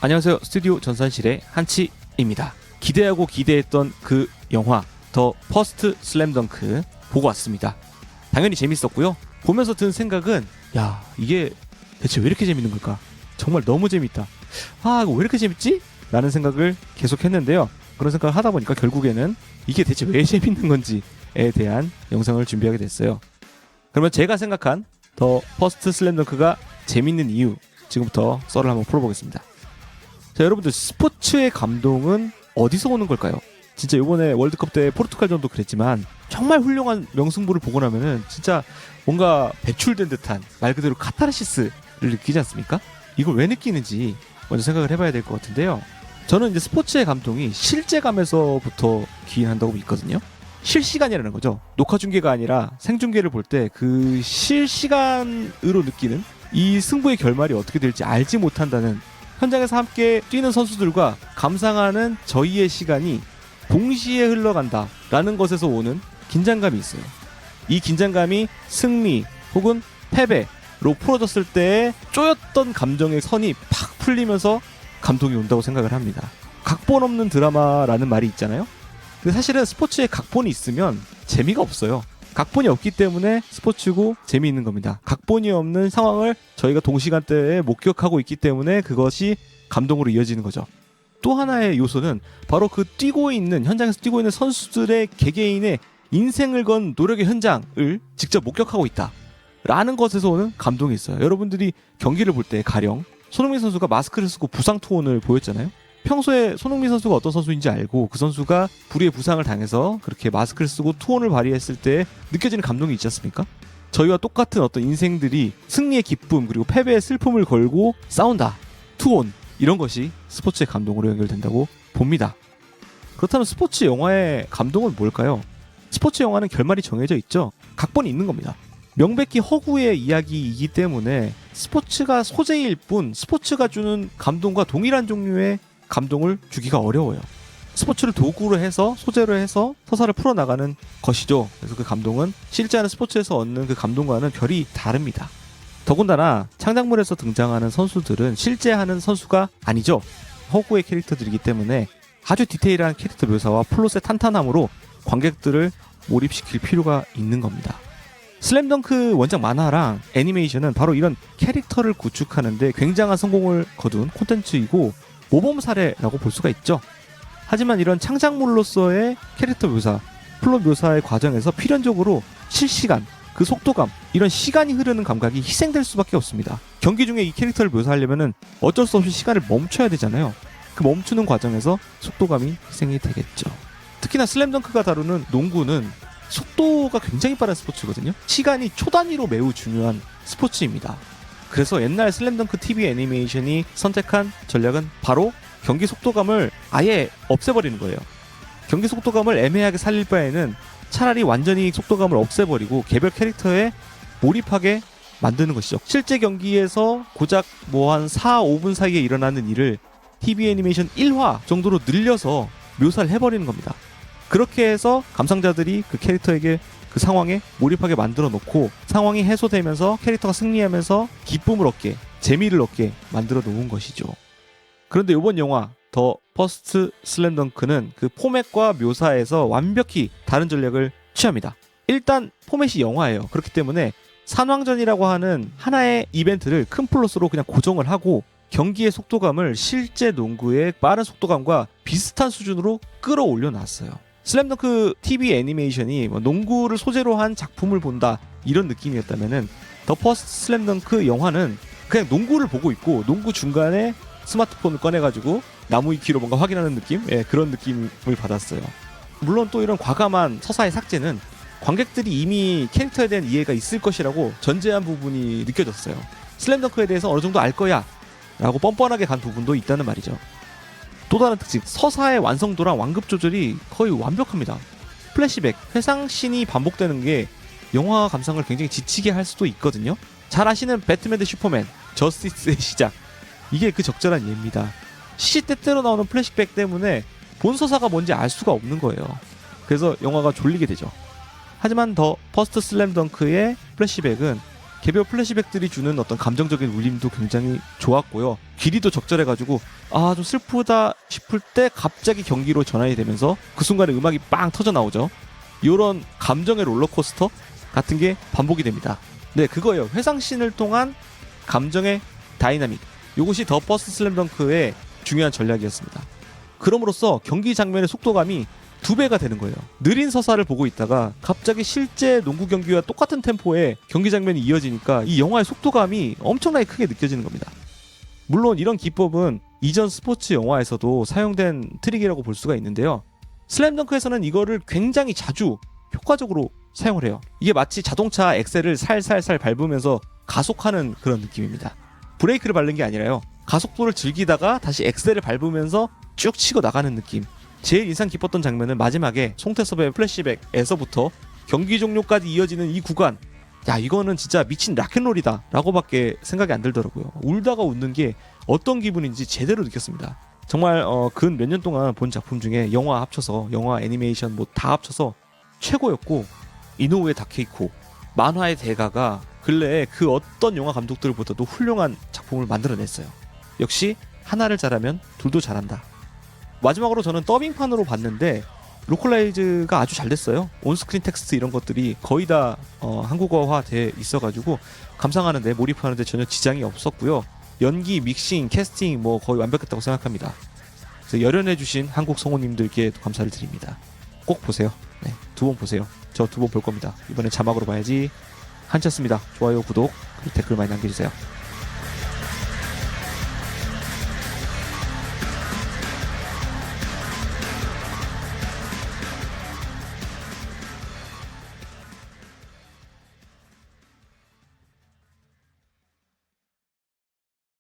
안녕하세요. 스튜디오 전산실의 한치입니다. 기대하고 기대했던 그 영화 더 퍼스트 슬램덩크 보고 왔습니다. 당연히 재밌었고요. 보면서 든 생각은 야, 이게 대체 왜 이렇게 재밌는 걸까? 정말 너무 재밌다. 아, 이거 왜 이렇게 재밌지? 라는 생각을 계속 했는데요. 그런 생각을 하다 보니까 결국에는 이게 대체 왜 재밌는 건지에 대한 영상을 준비하게 됐어요. 그러면 제가 생각한 더 퍼스트 슬램덩크가 재밌는 이유, 지금부터 썰을 한번 풀어보겠습니다. 자, 여러분들, 스포츠의 감동은 어디서 오는 걸까요? 진짜 이번에 월드컵 때 포르투갈전도 그랬지만 정말 훌륭한 명승부를 보고 나면은 진짜 뭔가 배출된 듯한 말 그대로 카타르시스를 느끼지 않습니까? 이걸 왜 느끼는지 먼저 생각을 해봐야 될 것 같은데요. 저는 이제 스포츠의 감동이 실제감에서부터 기인한다고 믿거든요. 실시간이라는 거죠. 녹화 중계가 아니라 생중계를 볼 때 그 실시간으로 느끼는 이 승부의 결말이 어떻게 될지 알지 못한다는, 현장에서 함께 뛰는 선수들과 감상하는 저희의 시간이 동시에 흘러간다 라는 것에서 오는 긴장감이 있어요. 이 긴장감이 승리 혹은 패배로 풀어졌을 때의 쪼였던 감정의 선이 팍 풀리면서 감동이 온다고 생각을 합니다. 각본 없는 드라마라는 말이 있잖아요. 근데 사실은 스포츠에 각본이 있으면 재미가 없어요. 각본이 없기 때문에 스포츠고 재미있는 겁니다. 각본이 없는 상황을 저희가 동시간대에 목격하고 있기 때문에 그것이 감동으로 이어지는 거죠. 또 하나의 요소는 바로 그 현장에서 뛰고 있는 선수들의 개개인의 인생을 건 노력의 현장을 직접 목격하고 있다 라는 것에서 오는 감동이 있어요. 여러분들이 경기를 볼 때 가령 손흥민 선수가 마스크를 쓰고 부상 투혼을 보였잖아요. 평소에 손흥민 선수가 어떤 선수인지 알고 그 선수가 불의의 부상을 당해서 그렇게 마스크를 쓰고 투혼을 발휘했을 때 느껴지는 감동이 있지 않습니까? 저희와 똑같은 어떤 인생들이 승리의 기쁨 그리고 패배의 슬픔을 걸고 싸운다, 투혼, 이런 것이 스포츠의 감동으로 연결된다고 봅니다. 그렇다면 스포츠 영화의 감동은 뭘까요? 스포츠 영화는 결말이 정해져 있죠. 각본이 있는 겁니다. 명백히 허구의 이야기이기 때문에 스포츠가 소재일 뿐 스포츠가 주는 감동과 동일한 종류의 감동을 주기가 어려워요. 스포츠를 도구로 해서, 소재로 해서 서사를 풀어나가는 것이죠. 그래서 그 감동은 실제 하는 스포츠에서 얻는 그 감동과는 별이 다릅니다. 더군다나 창작물에서 등장하는 선수들은 실제 하는 선수가 아니죠. 허구의 캐릭터들이기 때문에 아주 디테일한 캐릭터 묘사와 플롯의 탄탄함으로 관객들을 몰입시킬 필요가 있는 겁니다. 슬램덩크 원작 만화랑 애니메이션은 바로 이런 캐릭터를 구축하는데 굉장한 성공을 거둔 콘텐츠이고 모범 사례라고 볼 수가 있죠. 하지만 이런 창작물로서의 캐릭터 묘사, 플롯 묘사의 과정에서 필연적으로 실시간, 그 속도감, 이런 시간이 흐르는 감각이 희생될 수밖에 없습니다. 경기 중에 이 캐릭터를 묘사하려면 어쩔 수 없이 시간을 멈춰야 되잖아요. 그 멈추는 과정에서 속도감이 희생이 되겠죠. 특히나 슬램덩크가 다루는 농구는 속도가 굉장히 빠른 스포츠거든요. 시간이 초 단위로 매우 중요한 스포츠입니다. 그래서 옛날 슬램덩크 TV 애니메이션이 선택한 전략은 바로 경기 속도감을 아예 없애버리는 거예요. 경기 속도감을 애매하게 살릴 바에는 차라리 완전히 속도감을 없애버리고 개별 캐릭터에 몰입하게 만드는 것이죠. 실제 경기에서 고작 한 4, 5분 사이에 일어나는 일을 TV 애니메이션 1화 정도로 늘려서 묘사를 해버리는 겁니다. 그렇게 해서 감상자들이 그 캐릭터에게 그 상황에 몰입하게 만들어 놓고 상황이 해소되면서 캐릭터가 승리하면서 기쁨을 얻게, 재미를 얻게 만들어 놓은 것이죠. 그런데 이번 영화 더 퍼스트 슬램덩크는 그 포맷과 묘사에서 완벽히 다른 전략을 취합니다. 일단 포맷이 영화예요. 그렇기 때문에 산왕전이라고 하는 하나의 이벤트를 큰 플롯으로 그냥 고정을 하고 경기의 속도감을 실제 농구의 빠른 속도감과 비슷한 수준으로 끌어올려 놨어요. 슬램덩크 TV 애니메이션이 농구를 소재로 한 작품을 본다 이런 느낌이었다면은 더 퍼스트 슬램덩크 영화는 그냥 농구를 보고 있고 농구 중간에 스마트폰을 꺼내가지고 나무 위키로 뭔가 확인하는 느낌? 예, 그런 느낌을 받았어요. 물론 또 이런 과감한 서사의 삭제는 관객들이 이미 캐릭터에 대한 이해가 있을 것이라고 전제한 부분이 느껴졌어요. 슬램덩크에 대해서 어느 정도 알 거야 라고 뻔뻔하게 간 부분도 있다는 말이죠. 또 다른 특징, 서사의 완성도랑 완급 조절이 거의 완벽합니다. 플래시백, 회상씬이 반복되는 게 영화 감상을 굉장히 지치게 할 수도 있거든요. 잘 아시는 배트맨 대 슈퍼맨, 저스티스의 시작, 이게 그 적절한 예입니다. 시시때때로 나오는 플래시백 때문에 본 서사가 뭔지 알 수가 없는 거예요. 그래서 영화가 졸리게 되죠. 하지만 더 퍼스트 슬램덩크의 플래시백은 개별 플래시백들이 주는 어떤 감정적인 울림도 굉장히 좋았고요. 길이도 적절해가지고 아 좀 슬프다 싶을 때 갑자기 경기로 전환이 되면서 그 순간에 음악이 빵 터져 나오죠. 이런 감정의 롤러코스터 같은 게 반복이 됩니다. 네, 그거예요. 회상씬을 통한 감정의 다이나믹. 이것이 더 퍼스트 슬램덩크의 중요한 전략이었습니다. 그럼으로써 경기 장면의 속도감이 2배가 되는 거예요. 느린 서사를 보고 있다가 갑자기 실제 농구 경기와 똑같은 템포의 경기 장면이 이어지니까 이 영화의 속도감이 엄청나게 크게 느껴지는 겁니다. 물론 이런 기법은 이전 스포츠 영화에서도 사용된 트릭이라고 볼 수가 있는데요. 슬램덩크에서는 이거를 굉장히 자주 효과적으로 사용을 해요. 이게 마치 자동차 엑셀을 살살살 밟으면서 가속하는 그런 느낌입니다. 브레이크를 밟는 게 아니라요. 가속도를 즐기다가 다시 엑셀을 밟으면서 쭉 치고 나가는 느낌. 제일 인상 깊었던 장면은 마지막에 송태섭의 플래시백에서부터 경기 종료까지 이어지는 이 구간. 야, 이거는 진짜 미친 락앤롤이다 라고밖에 생각이 안 들더라고요. 울다가 웃는 게 어떤 기분인지 제대로 느꼈습니다. 정말 근 몇 년 동안 본 작품 중에 영화 합쳐서 영화 애니메이션 뭐 다 합쳐서 최고였고, 이노우에 다케이코 만화의 대가가 근래에 그 어떤 영화 감독들보다도 훌륭한 작품을 만들어냈어요. 역시 하나를 잘하면 둘도 잘한다. 마지막으로 저는 더빙판으로 봤는데 로컬라이즈가 아주 잘 됐어요. 온스크린 텍스트 이런 것들이 거의 다 한국어화 돼 있어가지고 감상하는데 몰입하는데 전혀 지장이 없었고요. 연기, 믹싱, 캐스팅 뭐 거의 완벽했다고 생각합니다. 그래서 열연해주신 한국 성우님들께 감사를 드립니다. 꼭 보세요. 네, 2번 보세요. 저 2번 볼 겁니다. 이번엔 자막으로 봐야지. 한쳤습니다. 좋아요, 구독, 그리고 댓글 많이 남겨주세요.